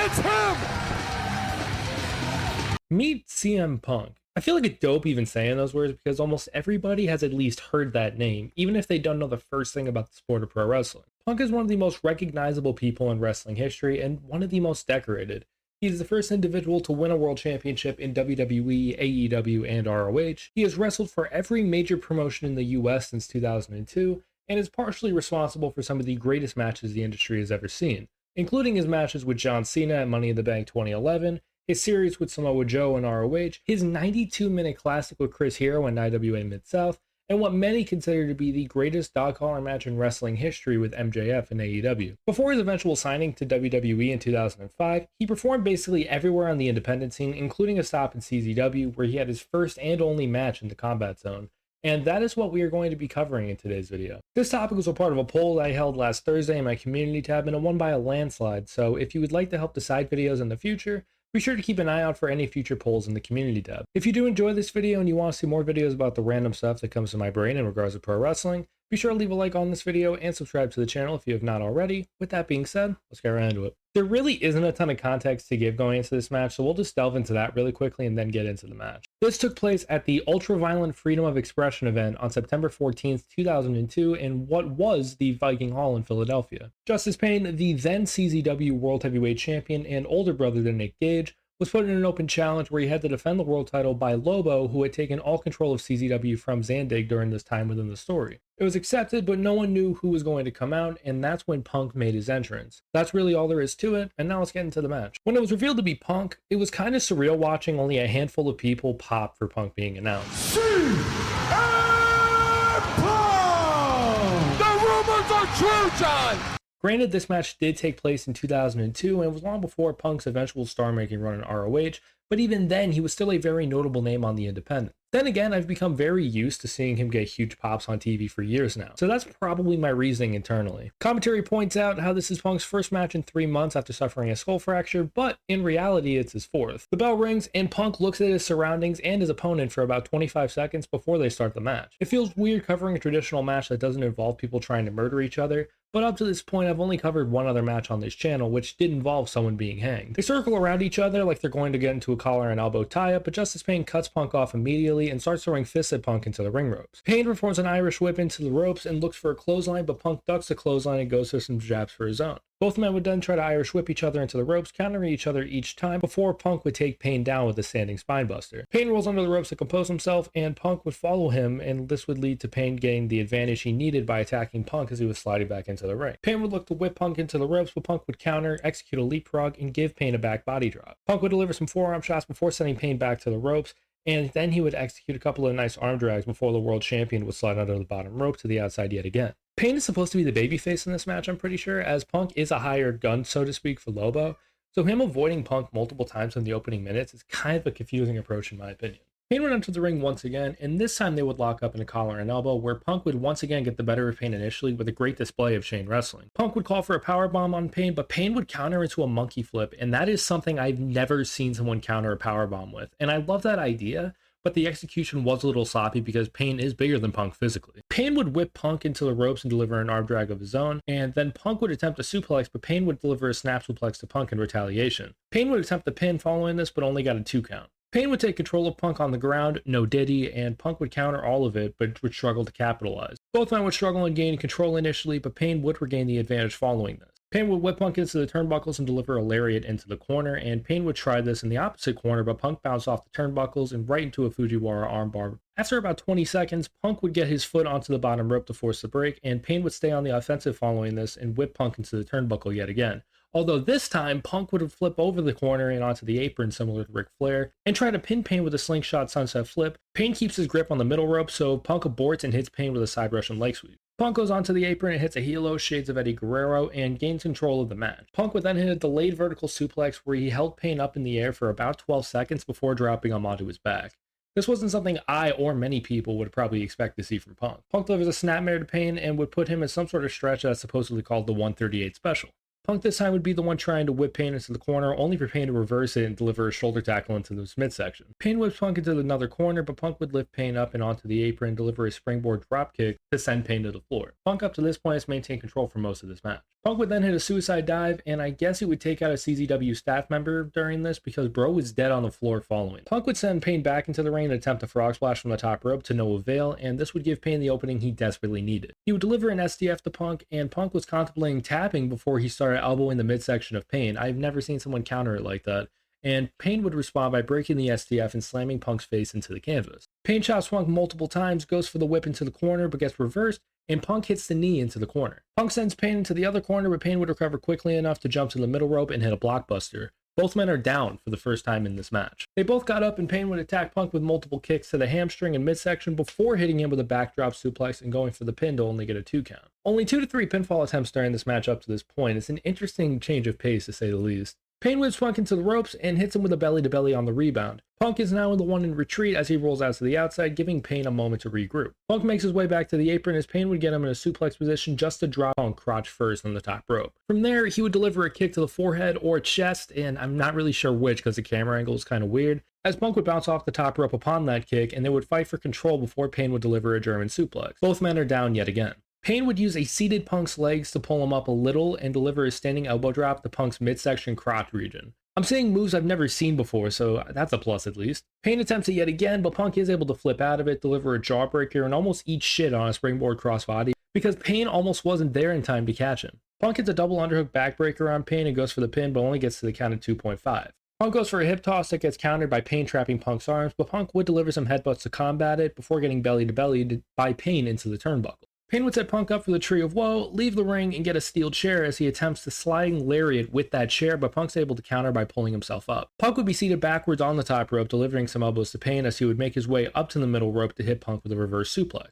It's him! Meet CM Punk. I feel like a dope even saying those words because almost everybody has at least heard that name, even if they don't know the first thing about the sport of pro wrestling. Punk is one of the most recognizable people in wrestling history and one of the most decorated. He is the first individual to win a world championship in WWE, AEW, and ROH. He has wrestled for every major promotion in the US since 2002, and is partially responsible for some of the greatest matches the industry has ever seen, including his matches with John Cena at Money in the Bank 2011, his series with Samoa Joe and ROH, his 92-minute classic with Chris Hero and IWA Mid-South, and what many consider to be the greatest dog collar match in wrestling history with MJF and AEW. Before his eventual signing to WWE in 2005, he performed basically everywhere on the independent scene, including a stop in CZW where he had his first and only match in the Combat Zone. And that is what we are going to be covering in today's video. This topic was a part of a poll I held last Thursday in my community tab, and it won by a landslide, so if you would like to help decide videos in the future, be sure to keep an eye out for any future polls in the community tab. If you do enjoy this video and you want to see more videos about the random stuff that comes to my brain in regards to pro wrestling, be sure to leave a like on this video and subscribe to the channel if you have not already. With that being said, let's get right into it. There really isn't a ton of context to give going into this match, so we'll just delve into that really quickly and then get into the match. This took place at the Ultra-Violent Freedom of Expression event on September 14th, 2002 in what was the Viking Hall in Philadelphia. Justice Payne, the then CZW World Heavyweight Champion and older brother to Nick Gage, was put in an open challenge where he had to defend the world title by Lobo, who had taken all control of CZW from Zandig during this time within the story. It was accepted, but no one knew who was going to come out, and that's when Punk made his entrance. That's really all there is to it, and now let's get into the match. When it was revealed to be Punk, it was kind of surreal watching only a handful of people pop for Punk being announced. CM Punk! The rumors are true, John! Granted, this match did take place in 2002 and was long before Punk's eventual star-making run in ROH, but even then, he was still a very notable name on the independent. Then again, I've become very used to seeing him get huge pops on TV for years now, so that's probably my reasoning internally. Commentary points out how this is Punk's first match in 3 months after suffering a skull fracture, but in reality, it's his fourth. The bell rings, and Punk looks at his surroundings and his opponent for about 25 seconds before they start the match. It feels weird covering a traditional match that doesn't involve people trying to murder each other, but up to this point, I've only covered one other match on this channel, which did involve someone being hanged. They circle around each other like they're going to get into a collar and elbow tie-up, but Justice Payne cuts Punk off immediately and starts throwing fists at Punk into the ring ropes. Payne performs an Irish whip into the ropes and looks for a clothesline, but Punk ducks the clothesline and goes for some jabs for his own. Both men would then try to Irish whip each other into the ropes, countering each other each time before Punk would take Payne down with a standing spinebuster. Payne rolls under the ropes to compose himself, and Punk would follow him, and this would lead to Payne getting the advantage he needed by attacking Punk as he was sliding back into the ring. Payne would look to whip Punk into the ropes, but Punk would counter, execute a leapfrog, and give Payne a back body drop. Punk would deliver some forearm shots before sending Payne back to the ropes, and then he would execute a couple of nice arm drags before the world champion would slide under the bottom rope to the outside yet again. Payne is supposed to be the babyface in this match, I'm pretty sure, as Punk is a hired gun, so to speak, for Lobo, so him avoiding Punk multiple times in the opening minutes is kind of a confusing approach in my opinion. Payne would enter the ring once again, and this time they would lock up in a collar and elbow, where Punk would once again get the better of Payne initially with a great display of chain wrestling. Punk would call for a powerbomb on Payne, but Payne would counter into a monkey flip, and that is something I've never seen someone counter a powerbomb with, and I love that idea, but the execution was a little sloppy because Payne is bigger than Punk physically. Payne would whip Punk into the ropes and deliver an arm drag of his own, and then Punk would attempt a suplex, but Payne would deliver a snap suplex to Punk in retaliation. Payne would attempt the pin following this, but only got a 2 count. Payne would take control of Punk on the ground, no diddy, and Punk would counter all of it, but would struggle to capitalize. Both men would struggle and gain control initially, but Payne would regain the advantage following this. Payne would whip Punk into the turnbuckles and deliver a lariat into the corner, and Payne would try this in the opposite corner, but Punk bounced off the turnbuckles and right into a Fujiwara armbar. After about 20 seconds, Punk would get his foot onto the bottom rope to force the break, and Payne would stay on the offensive following this and whip Punk into the turnbuckle yet again. Although this time, Punk would flip over the corner and onto the apron similar to Ric Flair, and try to pin Payne with a slingshot sunset flip. Payne keeps his grip on the middle rope, so Punk aborts and hits Payne with a side Russian leg sweep. Punk goes onto the apron and hits a helo, shades of Eddie Guerrero, and gains control of the match. Punk would then hit a delayed vertical suplex where he held Payne up in the air for about 12 seconds before dropping him onto his back. This wasn't something I or many people would probably expect to see from Punk. Punk delivers a snapmare to Payne and would put him in some sort of stretch that's supposedly called the 138 special. Punk this time would be the one trying to whip Pain into the corner, only for Pain to reverse it and deliver a shoulder tackle into the midsection. Pain whips Punk into another corner, but Punk would lift Pain up and onto the apron, deliver a springboard dropkick to send Pain to the floor. Punk up to this point has maintained control for most of this match. Punk would then hit a suicide dive, and I guess he would take out a CZW staff member during this because Bro was dead on the floor following. Punk would send Pain back into the ring and attempt a frog splash from the top rope to no avail, and this would give Pain the opening he desperately needed. He would deliver an STF to Punk, and Punk was contemplating tapping before he started elbowing the midsection of Pain. I've never seen someone counter it like that. And Pain would respond by breaking the STF and slamming Punk's face into the canvas. Pain chops Punk multiple times, goes for the whip into the corner, but gets reversed, and Punk hits the knee into the corner. Punk sends Pain into the other corner, but Pain would recover quickly enough to jump to the middle rope and hit a blockbuster. Both men are down for the first time in this match. They both got up and Pain would attack Punk with multiple kicks to the hamstring and midsection before hitting him with a backdrop suplex and going for the pin to only get a 2 count. Only 2 to 3 pinfall attempts during this match up to this point. It's an interesting change of pace to say the least. Pain whips Punk into the ropes and hits him with a belly-to-belly on the rebound. Punk is now the one in retreat as he rolls out to the outside, giving Pain a moment to regroup. Punk makes his way back to the apron as Pain would get him in a suplex position just to drop Punk crotch first on the top rope. From there, he would deliver a kick to the forehead or chest, and I'm not really sure which because the camera angle is kind of weird, as Punk would bounce off the top rope upon that kick, and they would fight for control before Pain would deliver a German suplex. Both men are down yet again. Pain would use a seated Punk's legs to pull him up a little and deliver a standing elbow drop to Punk's midsection crotch region. I'm seeing moves I've never seen before, so that's a plus at least. Pain attempts it yet again, but Punk is able to flip out of it, deliver a jawbreaker, and almost eat shit on a springboard crossbody because Pain almost wasn't there in time to catch him. Punk hits a double underhook backbreaker on Pain and goes for the pin, but only gets to the count of 2.5. Punk goes for a hip toss that gets countered by Pain trapping Punk's arms, but Punk would deliver some headbutts to combat it before getting belly to belly by Pain into the turnbuckle. Pain would set Punk up for the Tree of Woe, leave the ring, and get a steel chair as he attempts to sliding lariat with that chair, but Punk's able to counter by pulling himself up. Punk would be seated backwards on the top rope, delivering some elbows to Pain as he would make his way up to the middle rope to hit Punk with a reverse suplex,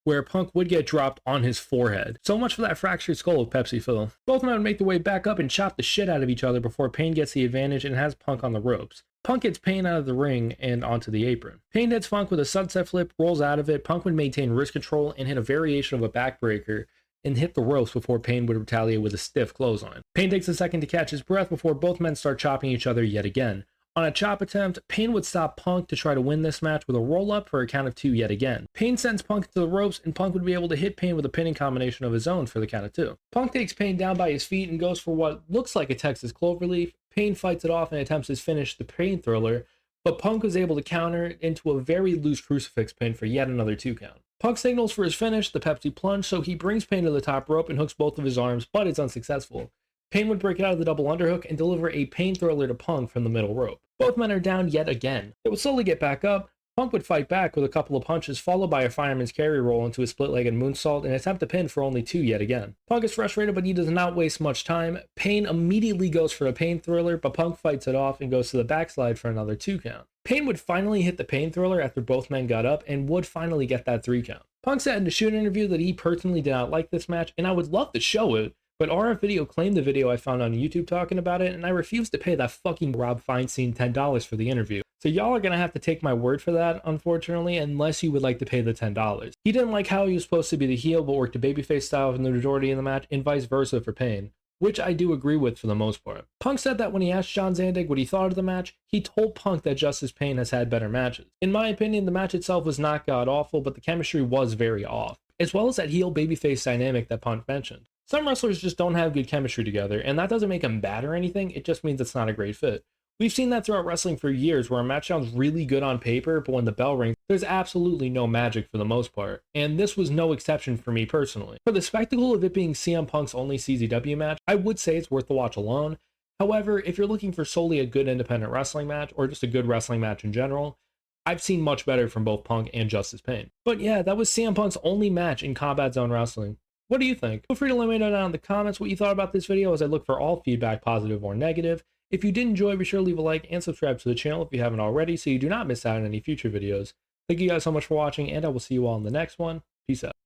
where Punk would get dropped on his forehead. So much for that fractured skull of Pepsi Phil. Both men would make their way back up and chop the shit out of each other before Pain gets the advantage and has Punk on the ropes. Punk gets Pain out of the ring and onto the apron. Pain hits Punk with a sunset flip, rolls out of it. Punk would maintain wrist control and hit a variation of a backbreaker and hit the ropes before Pain would retaliate with a stiff clothesline. Pain takes a second to catch his breath before both men start chopping each other yet again. On a chop attempt, Pain would stop Punk to try to win this match with a roll-up for a count of 2 yet again. Pain sends Punk to the ropes, and Punk would be able to hit Pain with a pinning combination of his own for the count of 2. Punk takes Pain down by his feet and goes for what looks like a Texas Cloverleaf. Pain fights it off and attempts his finish, the Pain Thriller, but Punk was able to counter into a very loose crucifix pin for yet another 2 count. Punk signals for his finish, the Pepsi Plunge, so he brings Pain to the top rope and hooks both of his arms, but it's unsuccessful. Pain would break it out of the double underhook and deliver a Pain Thriller to Punk from the middle rope. Both men are down yet again. They would slowly get back up. Punk would fight back with a couple of punches, followed by a fireman's carry roll into a split-legged moonsault and attempt to pin for only 2 yet again. Punk is frustrated, but he does not waste much time. Pain immediately goes for a Pain Thriller, but Punk fights it off and goes to the backslide for another 2 count. Pain would finally hit the Pain Thriller after both men got up and would finally get that 3 count. Punk said in a shoot interview that he personally did not like this match, and I would love to show it, but RF Video claimed the video I found on YouTube talking about it, and I refused to pay that fucking Rob Feinstein $10 for the interview. So y'all are gonna have to take my word for that, unfortunately, unless you would like to pay the $10. He didn't like how he was supposed to be the heel, but worked a babyface style in the majority of the match, and vice versa for Pain, which I do agree with for the most part. Punk said that when he asked John Zandig what he thought of the match, he told Punk that Justice Pain has had better matches. In my opinion, the match itself was not god-awful, but the chemistry was very off, as well as that heel babyface dynamic that Punk mentioned. Some wrestlers just don't have good chemistry together, and that doesn't make them bad or anything, it just means it's not a great fit. We've seen that throughout wrestling for years, where a match sounds really good on paper, but when the bell rings, there's absolutely no magic for the most part, and this was no exception for me personally. For the spectacle of it being CM Punk's only CZW match, I would say it's worth the watch alone. However, if you're looking for solely a good independent wrestling match, or just a good wrestling match in general, I've seen much better from both Punk and Justice Pain. But yeah, that was CM Punk's only match in Combat Zone Wrestling. What do you think? Feel free to let me know down in the comments what you thought about this video as I look for all feedback, positive or negative. If you did enjoy, be sure to leave a like and subscribe to the channel if you haven't already so you do not miss out on any future videos. Thank you guys so much for watching, and I will see you all in the next one. Peace out.